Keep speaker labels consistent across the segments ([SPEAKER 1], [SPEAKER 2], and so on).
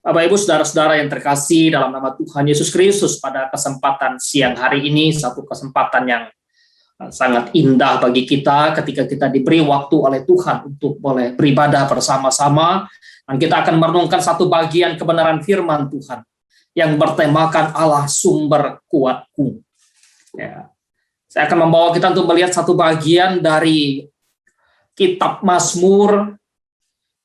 [SPEAKER 1] Bapak Ibu saudara-saudara yang terkasih dalam nama Tuhan Yesus Kristus, pada kesempatan siang hari ini, satu kesempatan yang sangat indah bagi kita ketika kita diberi waktu oleh Tuhan untuk boleh beribadah bersama-sama, dan kita akan merenungkan satu bagian kebenaran firman Tuhan yang bertemakan Allah sumber kuatku. Ya. Saya akan membawa kita untuk melihat satu bagian dari kitab Mazmur.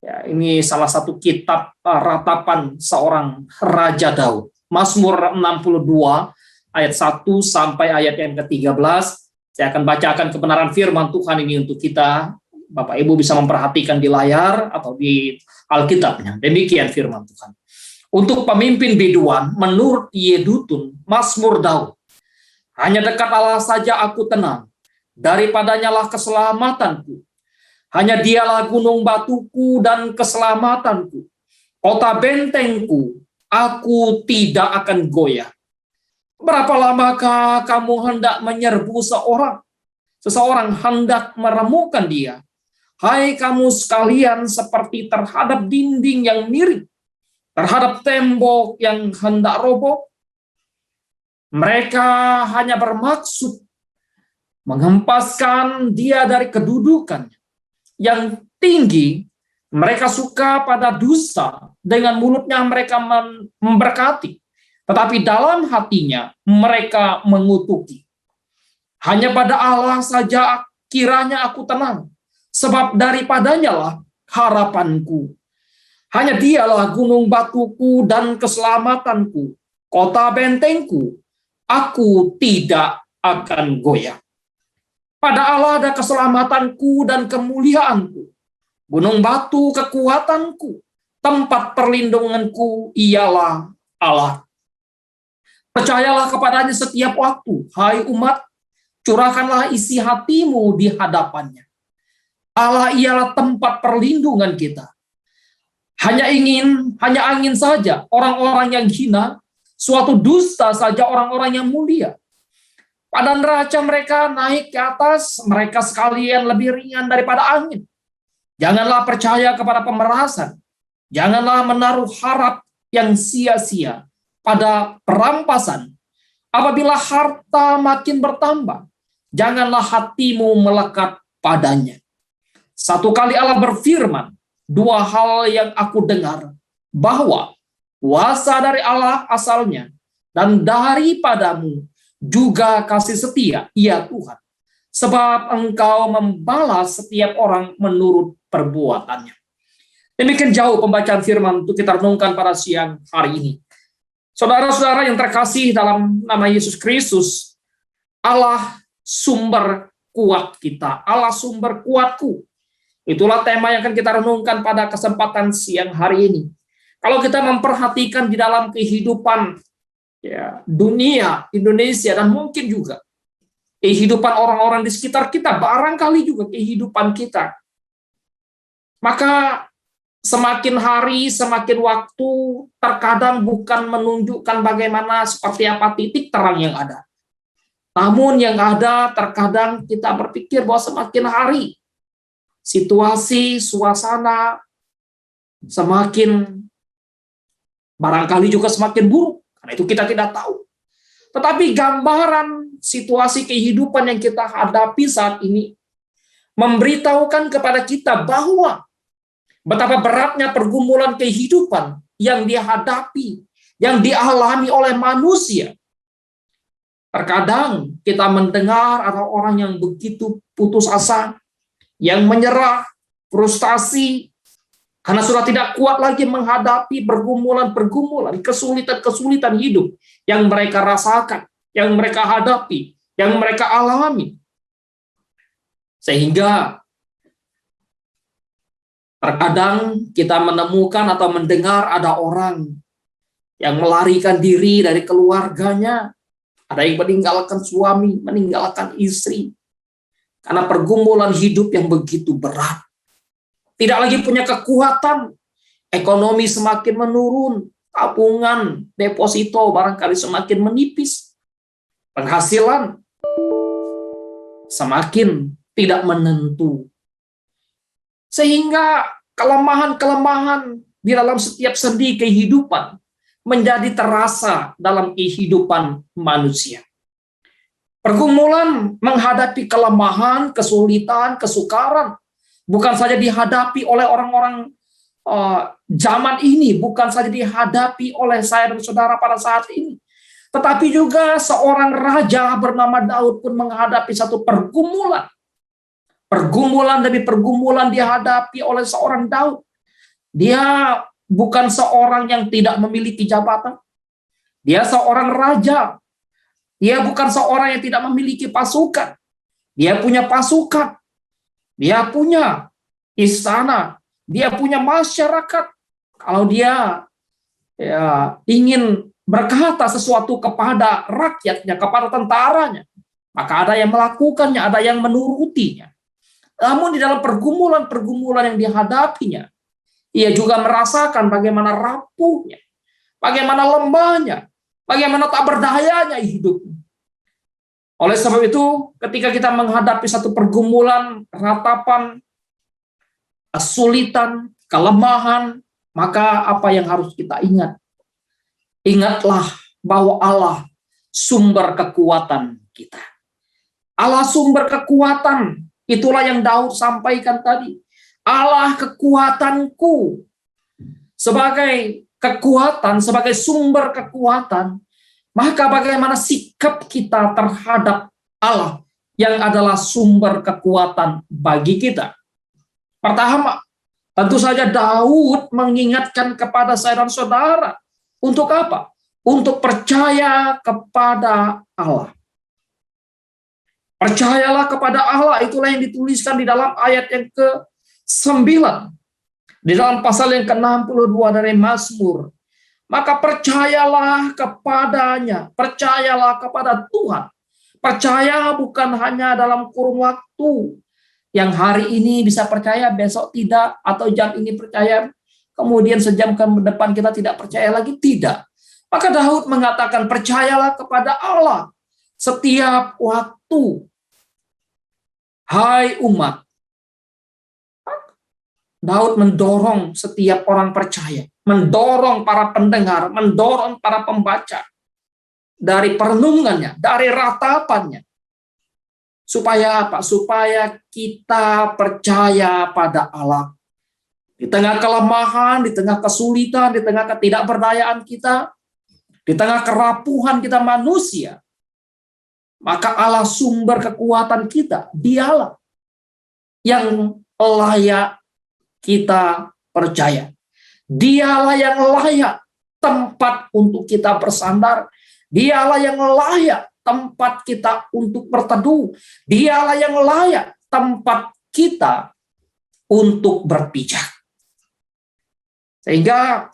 [SPEAKER 1] Ya, ini salah satu kitab ratapan seorang Raja Daud. Mazmur 62 ayat 1 sampai ayat yang ke-13. Saya akan bacakan kebenaran firman Tuhan ini untuk kita. Bapak Ibu bisa memperhatikan di layar atau di Alkitabnya. Demikian firman Tuhan. Untuk pemimpin biduan menurut Yedutun, Mazmur Daud. Hanya dekat Allah saja aku tenang. Daripadanya lah keselamatanku. Hanya dialah gunung batuku dan keselamatanku. Kota bentengku, aku tidak akan goyah. Berapa lamakah kamu hendak menyerbu seseorang hendak meremukkan dia? Hai kamu sekalian, seperti terhadap dinding yang miring, terhadap tembok yang hendak roboh. Mereka hanya bermaksud menghempaskan dia dari kedudukannya yang tinggi. Mereka suka pada dusta, dengan mulutnya mereka memberkati, tetapi dalam hatinya mereka mengutuki. Hanya pada Allah saja kiranya aku tenang, sebab daripadanya lah harapanku. Hanya dialah gunung batuku dan keselamatanku, kota bentengku, aku tidak akan goyah. Pada Allah ada keselamatanku dan kemuliaanku. Gunung batu kekuatanku. Tempat perlindunganku ialah Allah. Percayalah kepadanya setiap waktu. Hai umat, curahkanlah isi hatimu di hadapannya. Allah ialah tempat perlindungan kita. Hanya angin saja orang-orang yang hina, suatu dusta saja orang-orang yang mulia. Pada neraca mereka naik ke atas, mereka sekalian lebih ringan daripada angin. Janganlah percaya kepada pemerasan. Janganlah menaruh harap yang sia-sia pada perampasan. Apabila harta makin bertambah, janganlah hatimu melekat padanya. Satu kali Allah berfirman, dua hal yang aku dengar, bahwa kuasa dari Allah asalnya, dan daripadamu juga kasih setia, ya Tuhan, sebab Engkau membalas setiap orang menurut perbuatannya. Demikian jauh pembacaan firman untuk kita renungkan pada siang hari ini. Saudara-saudara yang terkasih dalam nama Yesus Kristus, Allah sumber kuat kita, Allah sumber kuatku. Itulah tema yang akan kita renungkan pada kesempatan siang hari ini. Kalau kita memperhatikan di dalam kehidupan dunia, Indonesia, dan mungkin juga kehidupan orang-orang di sekitar kita, barangkali juga kehidupan kita, maka semakin hari, semakin waktu, terkadang bukan menunjukkan bagaimana seperti apa titik terang yang ada. Namun yang ada, terkadang kita berpikir bahwa semakin hari, situasi, suasana semakin, barangkali juga semakin buruk. Karena itu kita tidak tahu. Tetapi gambaran situasi kehidupan yang kita hadapi saat ini memberitahukan kepada kita bahwa betapa beratnya pergumulan kehidupan yang dihadapi, yang dialami oleh manusia. Terkadang kita mendengar ada orang yang begitu putus asa, yang menyerah, frustasi, karena sudah tidak kuat lagi menghadapi pergumulan-pergumulan, kesulitan-kesulitan hidup yang mereka rasakan, yang mereka hadapi, yang mereka alami. Sehingga terkadang kita menemukan atau mendengar ada orang yang melarikan diri dari keluarganya, ada yang meninggalkan suami, meninggalkan istri, karena pergumulan hidup yang begitu berat. Tidak lagi punya kekuatan, ekonomi semakin menurun, tabungan, deposito barangkali semakin menipis, penghasilan semakin tidak menentu. Sehingga kelemahan-kelemahan di dalam setiap sendi kehidupan menjadi terasa dalam kehidupan manusia. Pergumulan menghadapi kelemahan, kesulitan, kesukaran bukan saja dihadapi oleh orang-orang zaman ini, bukan saja dihadapi oleh saya dan saudara pada saat ini, tetapi juga seorang raja bernama Daud pun menghadapi satu pergumulan. Pergumulan demi pergumulan dihadapi oleh seorang Daud. Dia bukan seorang yang tidak memiliki jabatan. Dia seorang raja. Dia bukan seorang yang tidak memiliki pasukan. Dia punya pasukan. Dia punya istana. Dia punya masyarakat. Kalau dia ingin berkata sesuatu kepada rakyatnya, kepada tentaranya, maka ada yang melakukannya, ada yang menurutinya. Namun di dalam pergumulan-pergumulan yang dihadapinya, ia juga merasakan bagaimana rapuhnya, bagaimana lemahnya, bagaimana tak berdayanya hidupnya. Oleh sebab itu, ketika kita menghadapi satu pergumulan, ratapan, kesulitan, kelemahan, maka apa yang harus kita ingat? Ingatlah bahwa Allah sumber kekuatan kita. Allah sumber kekuatan, itulah yang Daud sampaikan tadi. Allah kekuatanku. Sebagai kekuatan, sebagai sumber kekuatan, maka bagaimana sikap kita terhadap Allah yang adalah sumber kekuatan bagi kita? Pertama, tentu saja Daud mengingatkan kepada saya dan saudara. Untuk apa? Untuk percaya kepada Allah. Percayalah kepada Allah, itulah yang dituliskan di dalam ayat yang ke-9. Di dalam pasal yang ke-62 dari Mazmur. Maka percayalah kepadanya, percayalah kepada Tuhan. Percaya bukan hanya dalam kurun waktu yang hari ini bisa percaya, besok tidak, atau jam ini percaya, kemudian sejam ke depan kita tidak percaya lagi, tidak. Maka Daud mengatakan, percayalah kepada Allah setiap waktu. Hai umat. Daud mendorong setiap orang percaya, mendorong para pendengar, mendorong para pembaca dari perenungannya, dari ratapannya. Supaya apa? Supaya kita percaya pada Allah. Di tengah kelemahan, di tengah kesulitan, di tengah ketidakberdayaan kita, di tengah kerapuhan kita manusia, maka Allah sumber kekuatan kita. Dialah yang layak kita percaya. Dialah yang layak tempat untuk kita bersandar. Dialah yang layak tempat kita untuk berteduh. Dialah yang layak tempat kita untuk berpijak. Sehingga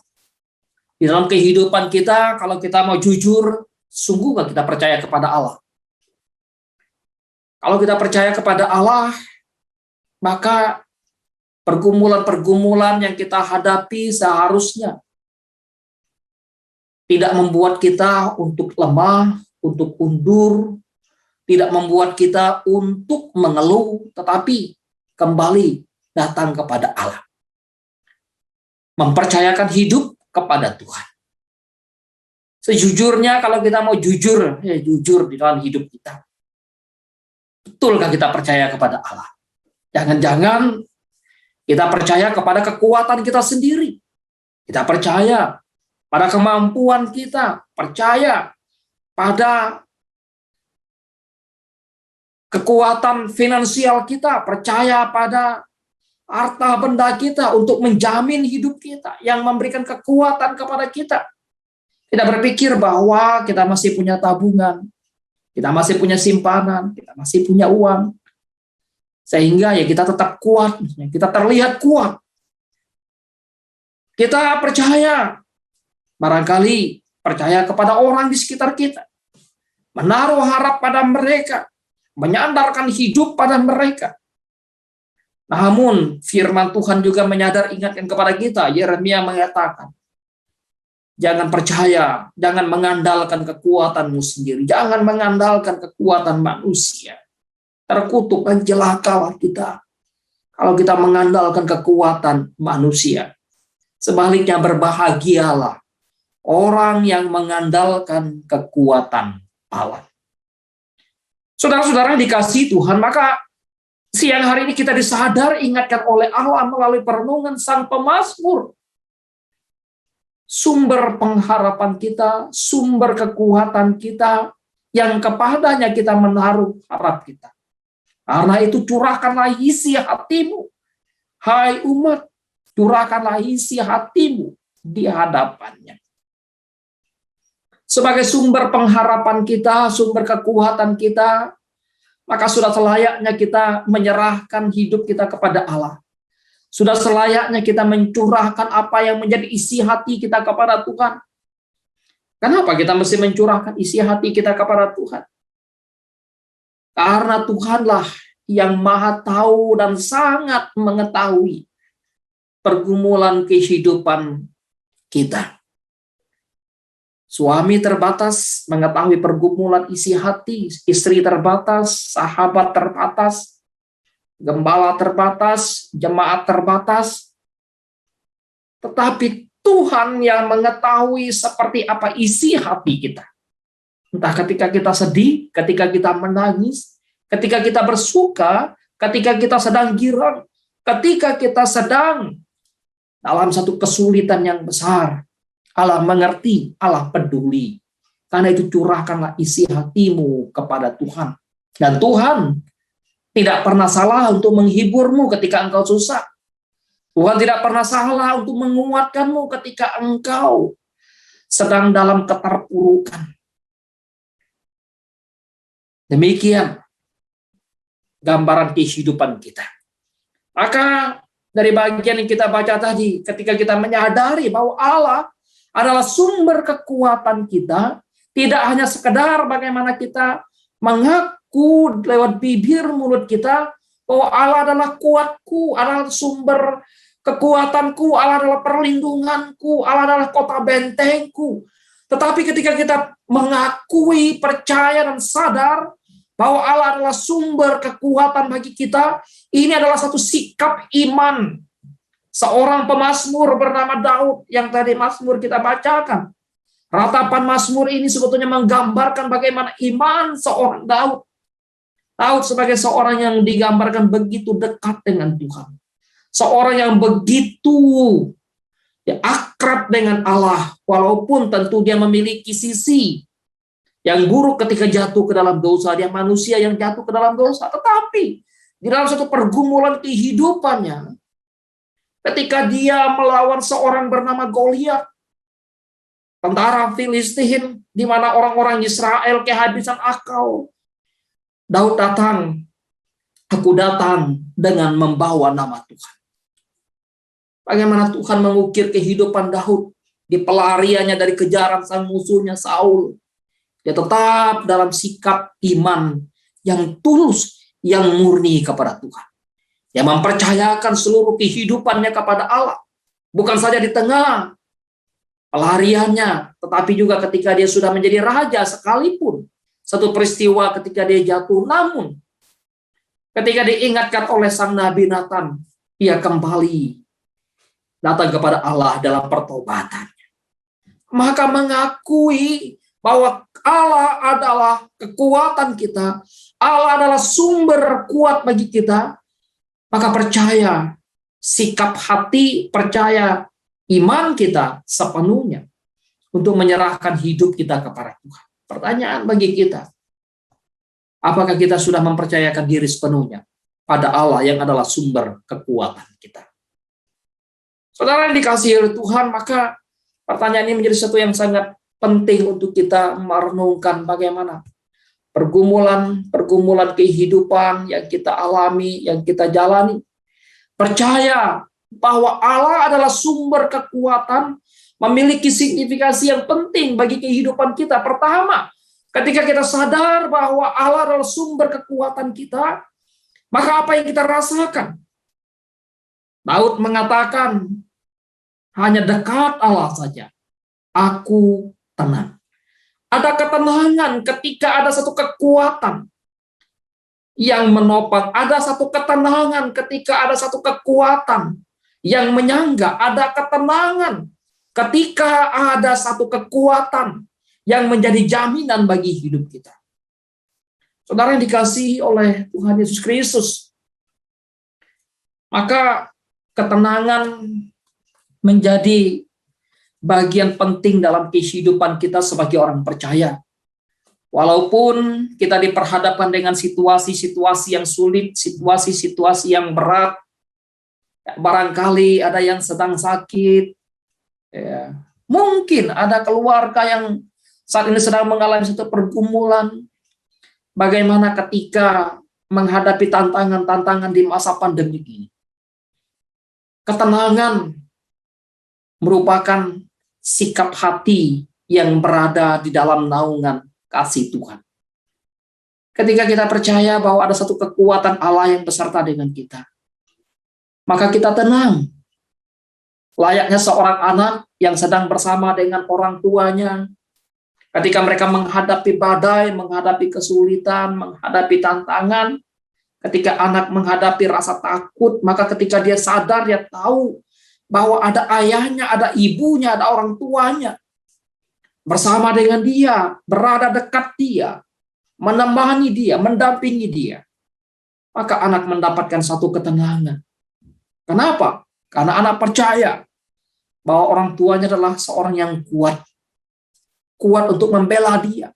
[SPEAKER 1] di dalam kehidupan kita, kalau kita mau jujur, sungguh gak kita percaya kepada Allah? Kalau kita percaya kepada Allah, maka pergumulan-pergumulan yang kita hadapi seharusnya tidak membuat kita untuk lemah, untuk undur, tidak membuat kita untuk mengeluh, tetapi kembali datang kepada Allah. Mempercayakan hidup kepada Tuhan. Sejujurnya kalau kita mau jujur, jujur di dalam hidup kita. Betulkah kita percaya kepada Allah? Jangan-jangan kita percaya kepada kekuatan kita sendiri. Kita percaya pada kemampuan kita, percaya pada kekuatan finansial kita, percaya pada harta benda kita untuk menjamin hidup kita, yang memberikan kekuatan kepada kita. Tidak berpikir bahwa kita masih punya tabungan, kita masih punya simpanan, kita masih punya uang. Sehingga ya kita tetap kuat, kita terlihat kuat. Kita percaya, barangkali percaya kepada orang di sekitar kita. Menaruh harap pada mereka, menyandarkan hidup pada mereka. Namun firman Tuhan juga ingatkan kepada kita. Yeremia mengatakan, jangan percaya, jangan mengandalkan kekuatanmu sendiri, jangan mengandalkan kekuatan manusia. Terkutuk dan celakalah kita kalau kita mengandalkan kekuatan manusia. Sebaliknya berbahagialah orang yang mengandalkan kekuatan Allah. Saudara-saudara yang dikasihi Tuhan, maka siang hari ini kita disadar ingatkan oleh Allah melalui perenungan Sang Pemazmur. Sumber pengharapan kita, sumber kekuatan kita, yang kepadanya kita menaruh harap kita. Karena itu curahkanlah isi hatimu. Hai umat, curahkanlah isi hatimu di hadapannya. Sebagai sumber pengharapan kita, sumber kekuatan kita, maka sudah selayaknya kita menyerahkan hidup kita kepada Allah. Sudah selayaknya kita mencurahkan apa yang menjadi isi hati kita kepada Tuhan. Kenapa kita mesti mencurahkan isi hati kita kepada Tuhan? Karena Tuhanlah yang Maha Tahu dan sangat mengetahui pergumulan kehidupan kita. Suami terbatas mengetahui pergumulan isi hati, istri terbatas, sahabat terbatas, gembala terbatas, jemaat terbatas. Tetapi Tuhan yang mengetahui seperti apa isi hati kita. Entah ketika kita sedih, ketika kita menangis, ketika kita bersuka, ketika kita sedang girang, ketika kita sedang dalam satu kesulitan yang besar. Allah mengerti, Allah peduli. Karena itu curahkanlah isi hatimu kepada Tuhan. Dan Tuhan tidak pernah salah untuk menghiburmu ketika engkau susah. Tuhan tidak pernah salah untuk menguatkanmu ketika engkau sedang dalam keterpurukan. Demikian gambaran kehidupan kita. Maka dari bagian yang kita baca tadi, ketika kita menyadari bahwa Allah adalah sumber kekuatan kita, tidak hanya sekedar bagaimana kita mengaku lewat bibir mulut kita bahwa Allah adalah kuatku, Allah adalah sumber kekuatanku, Allah adalah perlindunganku, Allah adalah kota bentengku. Tetapi ketika kita mengakui, percaya dan sadar bahwa Allah adalah sumber kekuatan bagi kita, ini adalah satu sikap iman. Seorang pemazmur bernama Daud yang tadi mazmur kita bacakan. Ratapan mazmur ini sebetulnya menggambarkan bagaimana iman seorang Daud. Daud sebagai seorang yang digambarkan begitu dekat dengan Tuhan. Seorang yang begitu akrab dengan Allah. Walaupun tentu dia memiliki sisi yang buruk ketika jatuh ke dalam dosa. Dia manusia yang jatuh ke dalam dosa. Tetapi di dalam satu pergumulan kehidupannya, ketika dia melawan seorang bernama Goliat, tentara Filistin, di mana orang-orang Israel kehabisan akal, Daud datang, aku datang dengan membawa nama Tuhan. Bagaimana Tuhan mengukir kehidupan Daud di pelariannya dari kejaran sang musuhnya Saul. Dia tetap dalam sikap iman yang tulus, yang murni kepada Tuhan. Dia mempercayakan seluruh kehidupannya kepada Allah. Bukan saja di tengah pelariannya, tetapi juga ketika dia sudah menjadi raja sekalipun. Satu peristiwa ketika dia jatuh, namun ketika diingatkan oleh sang Nabi Nathan, ia kembali datang kepada Allah dalam pertobatannya. Maka mengakui bahwa Allah adalah kekuatan kita, Allah adalah sumber kuat bagi kita, maka percaya, sikap hati, percaya iman kita sepenuhnya untuk menyerahkan hidup kita kepada Tuhan. Pertanyaan bagi kita, apakah kita sudah mempercayakan diri sepenuhnya pada Allah yang adalah sumber kekuatan kita? Saudara yang dikasihi oleh Tuhan, maka pertanyaan ini menjadi sesuatu yang sangat penting untuk kita merenungkan bagaimana pergumulan kehidupan yang kita alami, yang kita jalani. Percaya bahwa Allah adalah sumber kekuatan, memiliki signifikasi yang penting bagi kehidupan kita. Pertama, ketika kita sadar bahwa Allah adalah sumber kekuatan kita, maka apa yang kita rasakan? Daud mengatakan, hanya dekat Allah saja, aku tenang. Ada ketenangan ketika ada satu kekuatan yang menopang. Ada satu ketenangan ketika ada satu kekuatan yang menyangga, ada ketenangan ketika ada satu kekuatan yang menjadi jaminan bagi hidup kita. Saudara yang dikasihi oleh Tuhan Yesus Kristus, maka ketenangan menjadi bagian penting dalam kehidupan kita sebagai orang percaya. Walaupun kita diperhadapkan dengan situasi-situasi yang sulit, situasi-situasi yang berat, barangkali ada yang sedang sakit, ya. Mungkin ada keluarga yang saat ini sedang mengalami satu pergumulan. Bagaimana ketika menghadapi tantangan-tantangan di masa pandemi ini? Ketenangan merupakan sikap hati yang berada di dalam naungan kasih Tuhan. Ketika kita percaya bahwa ada satu kekuatan Allah yang beserta dengan kita, maka kita tenang. Layaknya seorang anak yang sedang bersama dengan orang tuanya, ketika mereka menghadapi badai, menghadapi kesulitan, menghadapi tantangan, ketika anak menghadapi rasa takut, maka ketika dia sadar, dia tahu bahwa ada ayahnya, ada ibunya, ada orang tuanya bersama dengan dia, berada dekat dia, menemani dia, mendampingi dia. Maka anak mendapatkan satu ketenangan. Kenapa? Karena anak percaya bahwa orang tuanya adalah seorang yang kuat. Kuat untuk membela dia.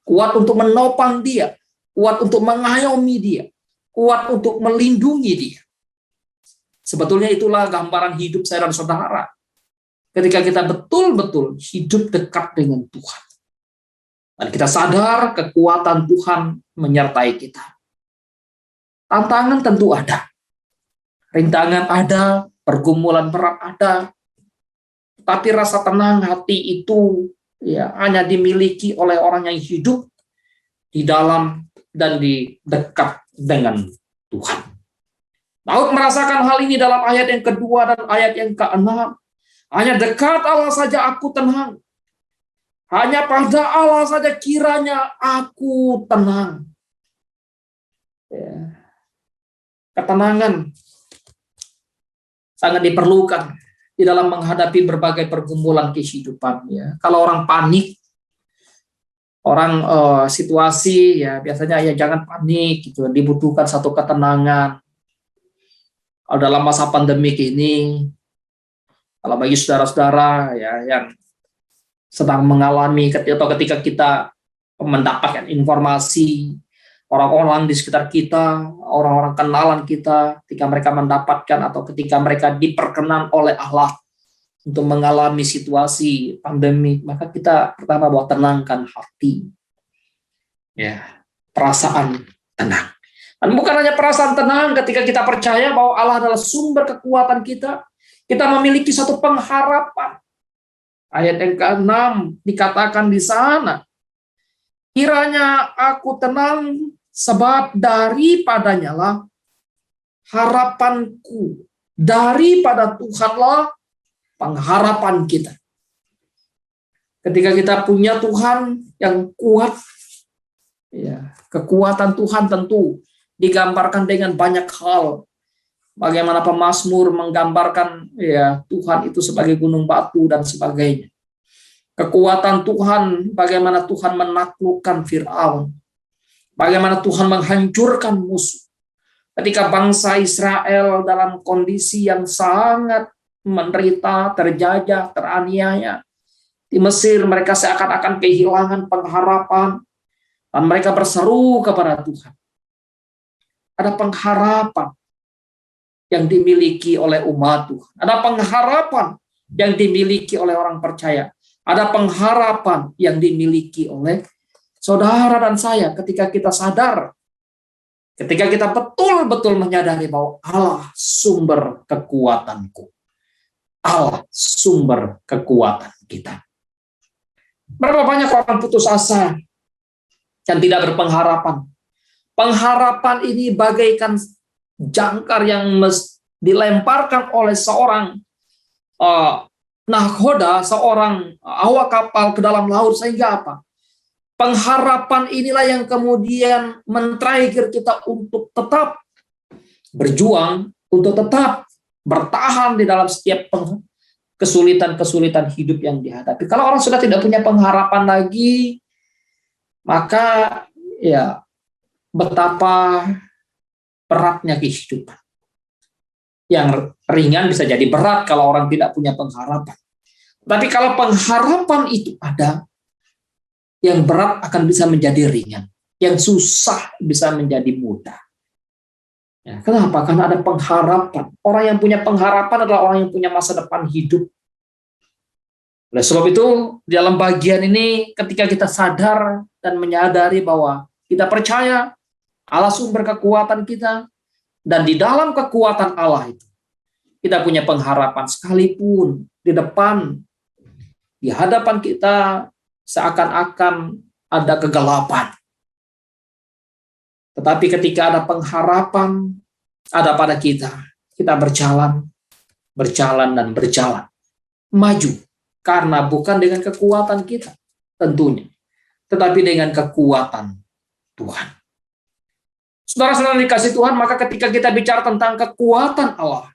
[SPEAKER 1] Kuat untuk menopang dia. Kuat untuk mengayomi dia. Kuat untuk melindungi dia. Sebetulnya itulah gambaran hidup saya dan saudara. Ketika kita betul-betul hidup dekat dengan Tuhan. Dan kita sadar kekuatan Tuhan menyertai kita. Tantangan tentu ada. Rintangan ada, pergumulan berat ada. Tapi rasa tenang hati itu ya hanya dimiliki oleh orang yang hidup di dalam dan di dekat dengan Tuhan. Daud merasakan hal ini dalam ayat yang kedua dan ayat yang keenam. Hanya dekat Allah saja aku tenang. Hanya pada Allah saja kiranya aku tenang. Ya. Ketenangan sangat diperlukan di dalam menghadapi berbagai pergumulan kehidupan. Ya. Kalau orang panik, orang situasi, ya biasanya ya jangan panik, gitu. Dibutuhkan satu ketenangan. Kalau dalam masa pandemik ini, kalau bagi saudara-saudara ya yang sedang mengalami atau ketika kita mendapatkan informasi orang-orang di sekitar kita, orang-orang kenalan kita, ketika mereka mendapatkan atau ketika mereka diperkenan oleh Allah untuk mengalami situasi pandemi, maka kita pertama bahwa tenangkan hati, ya perasaan tenang. Dan bukan hanya perasaan tenang ketika kita percaya bahwa Allah adalah sumber kekuatan kita memiliki satu pengharapan. Ayat yang ke-6 dikatakan di sana, kiranya aku tenang sebab daripadanya lah harapanku, daripada Tuhanlah pengharapan kita. Ketika kita punya Tuhan yang kuat, ya, kekuatan Tuhan tentu digambarkan dengan banyak hal. Bagaimana pemazmur menggambarkan ya Tuhan itu sebagai gunung batu dan sebagainya. Kekuatan Tuhan, bagaimana Tuhan menaklukkan Firaun. Bagaimana Tuhan menghancurkan musuh. Ketika bangsa Israel dalam kondisi yang sangat menderita, terjajah, teraniaya. Di Mesir mereka seakan-akan kehilangan pengharapan. Dan mereka berseru kepada Tuhan. Ada pengharapan yang dimiliki oleh umat Tuhan. Ada pengharapan yang dimiliki oleh orang percaya. Ada pengharapan yang dimiliki oleh saudara dan saya ketika kita sadar, ketika kita betul-betul menyadari bahwa Allah sumber kekuatanku. Allah sumber kekuatan kita. Berapa banyak orang putus asa yang tidak berpengharapan. Pengharapan ini bagaikan jangkar yang dilemparkan oleh seorang nahkoda, seorang awak kapal ke dalam laut, sehingga apa? Pengharapan inilah yang kemudian men-trigger kita untuk tetap berjuang, untuk tetap bertahan di dalam setiap kesulitan-kesulitan hidup yang dihadapi. Kalau orang sudah tidak punya pengharapan lagi, maka ya betapa beratnya kehidupan. Yang ringan bisa jadi berat kalau orang tidak punya pengharapan. Tapi kalau pengharapan itu ada, yang berat akan bisa menjadi ringan, yang susah bisa menjadi mudah. Ya, kenapa? Karena ada pengharapan. Orang yang punya pengharapan adalah orang yang punya masa depan hidup. Oleh sebab itu, dalam bagian ini, ketika kita sadar dan menyadari bahwa kita percaya Allah sumber kekuatan kita, dan di dalam kekuatan Allah itu, kita punya pengharapan sekalipun di depan, di hadapan kita, seakan-akan ada kegelapan. Tetapi ketika ada pengharapan, ada pada kita berjalan, dan berjalan. Maju. Karena bukan dengan kekuatan kita, tentunya. Tetapi dengan kekuatan Tuhan. Saudara-saudara dikasih Tuhan, maka ketika kita bicara tentang kekuatan Allah,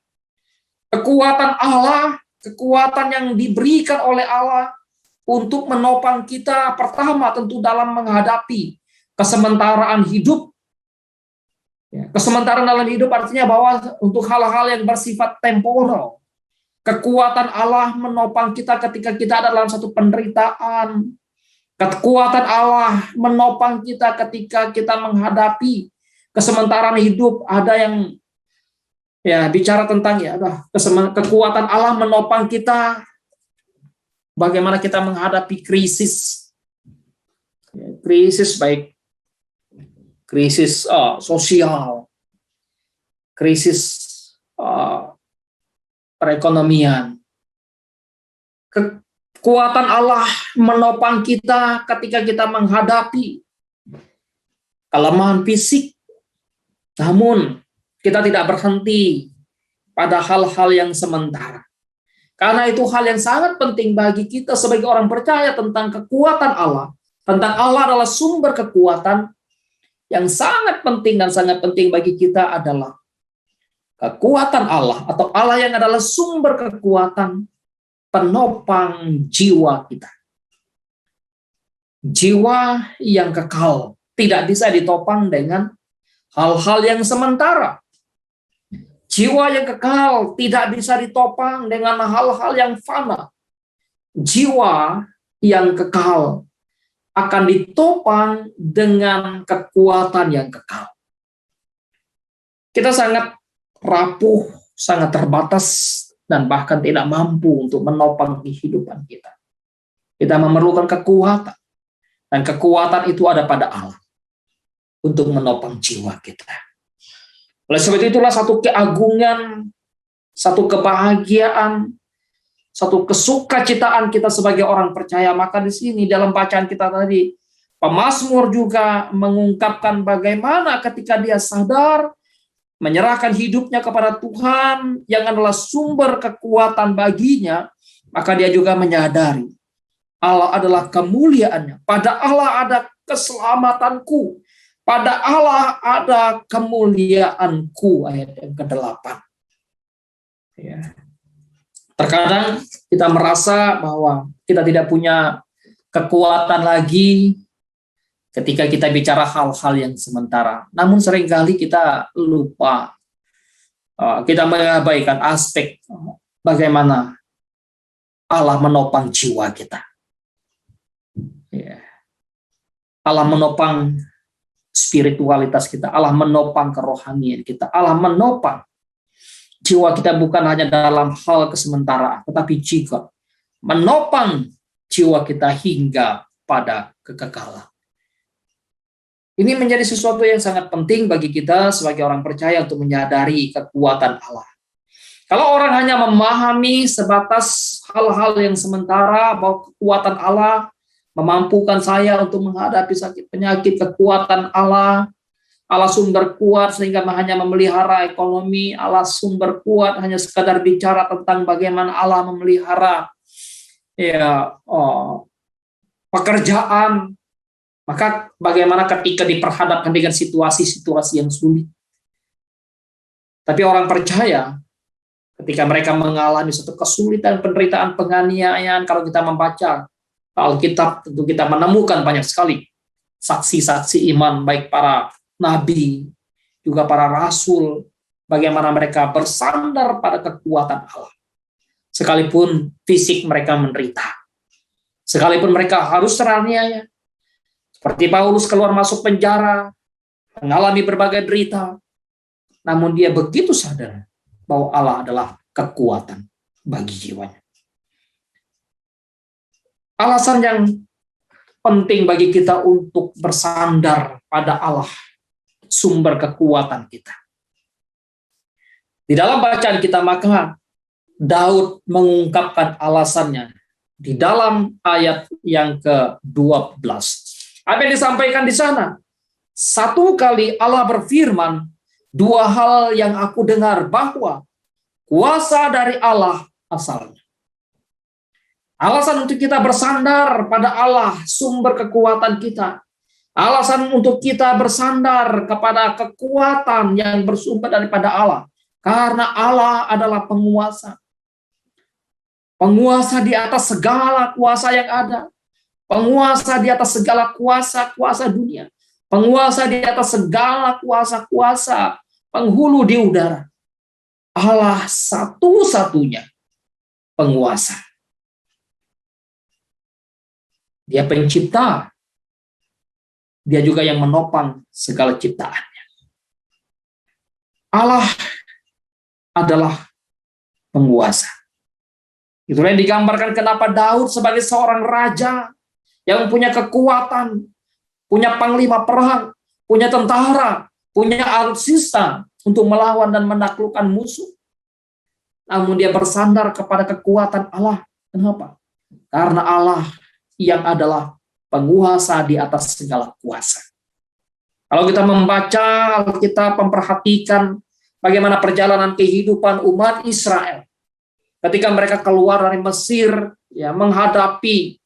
[SPEAKER 1] kekuatan yang diberikan oleh Allah untuk menopang kita, pertama tentu dalam menghadapi kesementaraan hidup. Ya, kesementaraan dalam hidup artinya bahwa untuk hal-hal yang bersifat temporal, kekuatan Allah menopang kita ketika kita ada dalam satu penderitaan. Kekuatan Allah menopang kita ketika kita menghadapi kesementaraan hidup. Ada yang ya bicara tentang kekuatan Allah menopang kita bagaimana kita menghadapi krisis. Ya, krisis baik krisis sosial, krisis perekonomian. Kekuatan Allah menopang kita ketika kita menghadapi kelemahan fisik. Namun, kita tidak berhenti pada hal-hal yang sementara. Karena itu hal yang sangat penting bagi kita sebagai orang percaya tentang kekuatan Allah. Tentang Allah adalah sumber kekuatan. Yang sangat penting dan sangat penting bagi kita adalah kekuatan Allah atau Allah yang adalah sumber kekuatan penopang jiwa kita. Jiwa yang kekal tidak bisa ditopang dengan hal-hal yang sementara. Jiwa yang kekal tidak bisa ditopang dengan hal-hal yang fana. Jiwa yang kekal akan ditopang dengan kekuatan yang kekal. Kita sangat rapuh, sangat terbatas, dan bahkan tidak mampu untuk menopang kehidupan kita. Kita memerlukan kekuatan, dan kekuatan itu ada pada Allah untuk menopang jiwa kita. Oleh sebab itulah satu keagungan, satu kebahagiaan, satu kesukacitaan kita sebagai orang percaya. Maka di sini dalam bacaan kita tadi, pemazmur juga mengungkapkan bagaimana ketika dia sadar, menyerahkan hidupnya kepada Tuhan yang adalah sumber kekuatan baginya, maka dia juga menyadari Allah adalah kemuliaannya. Pada Allah ada keselamatanku. Pada Allah ada kemuliaanku. Ayat yang ke-8. Ya. Terkadang kita merasa bahwa kita tidak punya kekuatan lagi ketika kita bicara hal-hal yang sementara. Namun seringkali kita lupa, kita mengabaikan aspek bagaimana Allah menopang jiwa kita. Allah menopang spiritualitas kita, Allah menopang kerohanian kita, Allah menopang jiwa kita bukan hanya dalam hal kesementaraan, tetapi juga menopang jiwa kita hingga pada kekekalan. Ini menjadi sesuatu yang sangat penting bagi kita sebagai orang percaya untuk menyadari kekuatan Allah. Kalau orang hanya memahami sebatas hal-hal yang sementara, bahwa kekuatan Allah memampukan saya untuk menghadapi sakit penyakit, kekuatan Allah sumber kuat sehingga hanya memelihara ekonomi, Allah sumber kuat hanya sekadar bicara tentang bagaimana Allah memelihara pekerjaan. Maka bagaimana ketika diperhadapkan dengan situasi-situasi yang sulit. Tapi orang percaya Ketika mereka mengalami suatu kesulitan, penderitaan, penganiayaan, kalau kita membaca Alkitab, tentu kita menemukan banyak sekali saksi-saksi iman, baik para nabi, juga para rasul, bagaimana mereka bersandar pada kekuatan Allah. Sekalipun fisik mereka menderita, sekalipun mereka harus teraniaya, seperti Paulus keluar masuk penjara, mengalami berbagai derita, namun dia begitu sadar bahwa Allah adalah kekuatan bagi jiwanya. Alasan yang penting bagi kita untuk bersandar pada Allah, sumber kekuatan kita. Di dalam bacaan kita, maka Daud mengungkapkan alasannya di dalam ayat yang ke-12. Apa yang disampaikan di sana? Satu kali Allah berfirman, dua hal yang aku dengar, bahwa kuasa dari Allah asalnya. Alasan untuk kita bersandar pada Allah, sumber kekuatan kita. Alasan untuk kita bersandar kepada kekuatan yang bersumber daripada Allah. Karena Allah adalah penguasa. Penguasa di atas segala kuasa yang ada. Penguasa di atas segala kuasa-kuasa dunia. Penguasa di atas segala kuasa-kuasa penghulu di udara. Allah satu-satunya penguasa. Dia pencipta. Dia juga yang menopang segala ciptaannya. Allah adalah penguasa. Itulah yang digambarkan kenapa Daud sebagai seorang raja yang punya kekuatan, punya panglima perang, punya tentara, punya alutsista untuk melawan dan menaklukkan musuh. Namun dia bersandar kepada kekuatan Allah. Kenapa? Karena Allah yang adalah penguasa di atas segala kuasa. Kalau kita membaca Alkitab, memperhatikan bagaimana perjalanan kehidupan umat Israel ketika mereka keluar dari Mesir, ya, menghadapi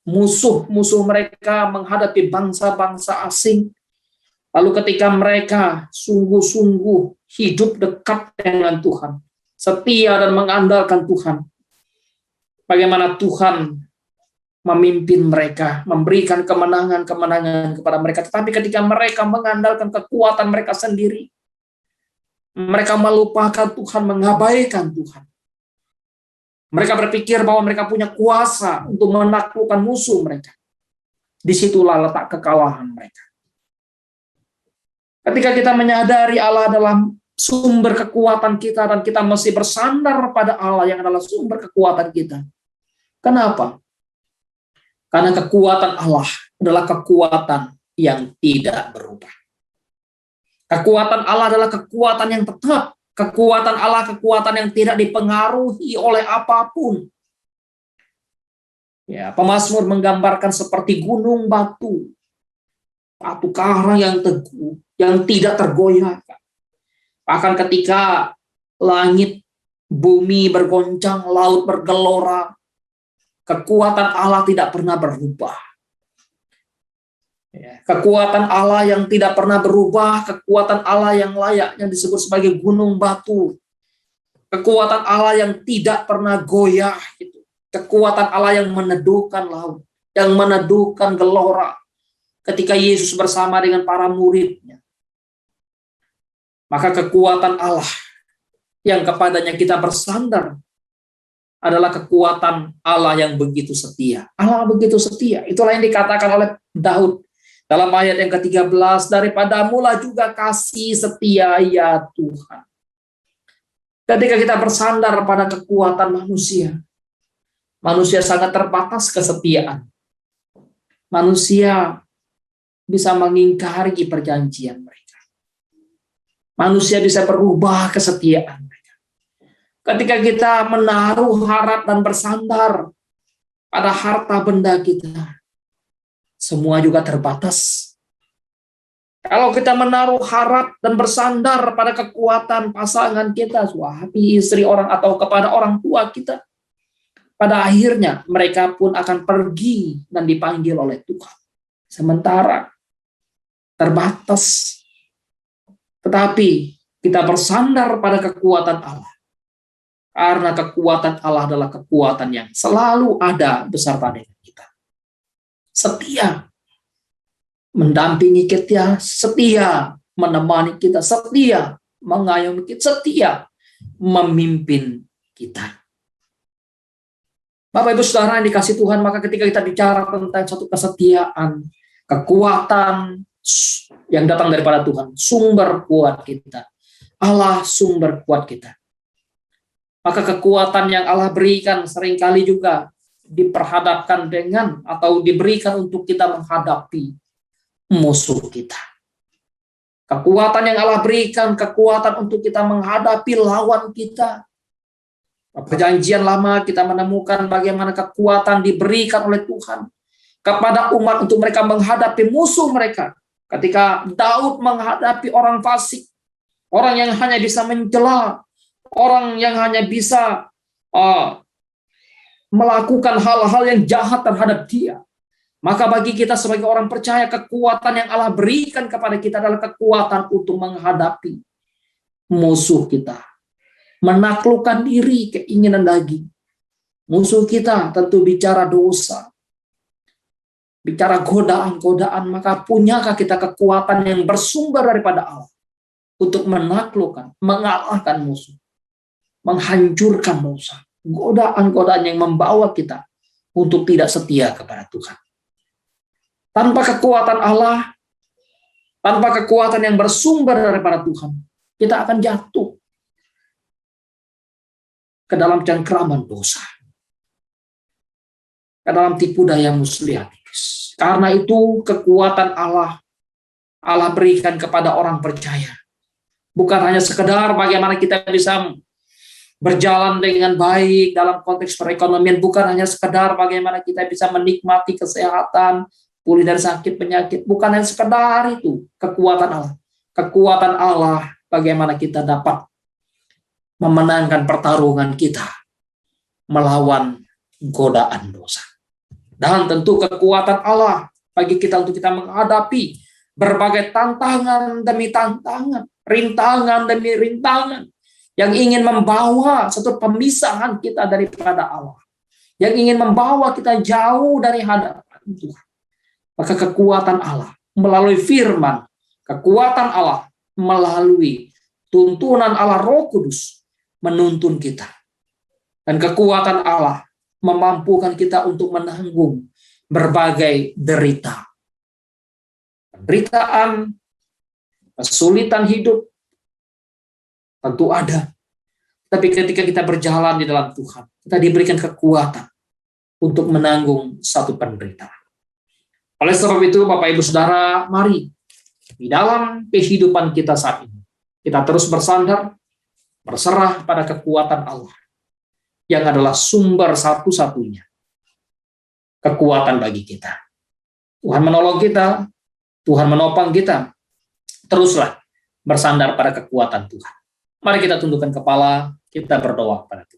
[SPEAKER 1] musuh-musuh mereka, menghadapi bangsa-bangsa asing. Lalu ketika mereka sungguh-sungguh hidup dekat dengan Tuhan, setia dan mengandalkan Tuhan, bagaimana Tuhan memimpin mereka, memberikan kemenangan-kemenangan kepada mereka. Tetapi ketika mereka mengandalkan kekuatan mereka sendiri, mereka melupakan Tuhan, mengabaikan Tuhan. Mereka berpikir bahwa mereka punya kuasa untuk menaklukkan musuh mereka. Disitulah letak kekalahan mereka. Ketika kita menyadari Allah adalah sumber kekuatan kita dan kita mesti bersandar pada Allah yang adalah sumber kekuatan kita. Kenapa? Karena kekuatan Allah adalah kekuatan yang tidak berubah. Kekuatan Allah adalah kekuatan yang tetap. Kekuatan Allah, kekuatan yang tidak dipengaruhi oleh apapun. Ya, pemazmur menggambarkan seperti gunung batu. Batu karang yang teguh, yang tidak tergoyahkan. Bahkan ketika langit, bumi bergoncang, laut bergelora, kekuatan Allah tidak pernah berubah. Kekuatan Allah yang tidak pernah berubah, kekuatan Allah yang layak yang disebut sebagai gunung batu, kekuatan Allah yang tidak pernah goyah, kekuatan Allah yang meneduhkan laut, yang meneduhkan gelora ketika Yesus bersama dengan para muridnya. Maka kekuatan Allah yang kepadanya kita bersandar adalah kekuatan Allah yang begitu setia. Allah begitu setia. Itulah yang dikatakan oleh Daud dalam ayat yang ke-13, daripadamulah juga kasih setia ya Tuhan. Ketika kita bersandar pada kekuatan manusia, manusia sangat terbatas kesetiaan. Manusia bisa mengingkari perjanjian mereka. Manusia bisa berubah kesetiaan mereka. Ketika kita menaruh harap dan bersandar pada harta benda kita, semua juga terbatas. Kalau kita menaruh harap dan bersandar pada kekuatan pasangan kita, suami, istri, orang, atau kepada orang tua kita, pada akhirnya mereka pun akan pergi dan dipanggil oleh Tuhan. Sementara terbatas. Tetapi Kita bersandar pada kekuatan Allah. Karena kekuatan Allah adalah kekuatan yang selalu ada beserta dengan kita. Setia mendampingi kita, setia menemani kita, setia mengayomi kita, setia memimpin kita. Bapak Ibu Saudara yang dikasih Tuhan, maka ketika kita bicara tentang satu kesetiaan, kekuatan yang datang daripada Tuhan, sumber kuat kita, Allah sumber kuat kita. Maka kekuatan yang Allah berikan seringkali juga diperhadapkan dengan atau diberikan untuk kita menghadapi musuh kita. Kekuatan yang Allah berikan, kekuatan untuk kita menghadapi lawan kita. Perjanjian lama kita menemukan bagaimana kekuatan diberikan oleh Tuhan kepada umat untuk mereka menghadapi musuh mereka. Ketika Daud menghadapi orang fasik, orang yang hanya bisa mencela, orang yang hanya bisa melakukan hal-hal yang jahat terhadap dia. Maka bagi kita sebagai orang percaya, kekuatan yang Allah berikan kepada kita adalah kekuatan untuk menghadapi musuh kita. Menaklukkan diri, keinginan daging. Musuh kita tentu bicara dosa. Bicara godaan-godaan, maka punyakah kita kekuatan yang bersumber daripada Allah untuk menaklukkan, mengalahkan musuh, menghancurkan dosa, godaan-godaan yang membawa kita untuk tidak setia kepada Tuhan. Tanpa kekuatan Allah, tanpa kekuatan yang bersumber daripada Tuhan, kita akan jatuh ke dalam cengkraman dosa, ke dalam tipu daya muslihat. Karena itu kekuatan Allah berikan kepada orang percaya. Bukan hanya sekedar bagaimana kita bisa berjalan dengan baik dalam konteks perekonomian, bukan hanya sekedar bagaimana kita bisa menikmati kesehatan, pulih dari sakit penyakit, bukan hanya sekedar itu kekuatan Allah. Kekuatan Allah bagaimana kita dapat memenangkan pertarungan kita melawan godaan dosa. Dan tentu kekuatan Allah bagi kita untuk kita menghadapi berbagai tantangan demi tantangan, rintangan demi rintangan, yang ingin membawa satu pemisahan kita daripada Allah, yang ingin membawa kita jauh dari hadapan Tuhan. Maka kekuatan Allah melalui firman, kekuatan Allah melalui tuntunan Allah Roh Kudus menuntun kita. Dan kekuatan Allah memampukan kita untuk menanggung berbagai derita. Penderitaan, kesulitan hidup, tentu ada. Tapi ketika kita berjalan di dalam Tuhan, kita diberikan kekuatan untuk menanggung satu penderitaan. Oleh sebab itu, Bapak Ibu Saudara, mari di dalam kehidupan kita saat ini, kita terus bersandar, berserah pada kekuatan Allah, yang adalah sumber satu-satunya kekuatan bagi kita. Tuhan menolong kita, Tuhan menopang kita. Teruslah bersandar pada kekuatan Tuhan. Mari kita tundukkan kepala, kita berdoa pada Tuhan.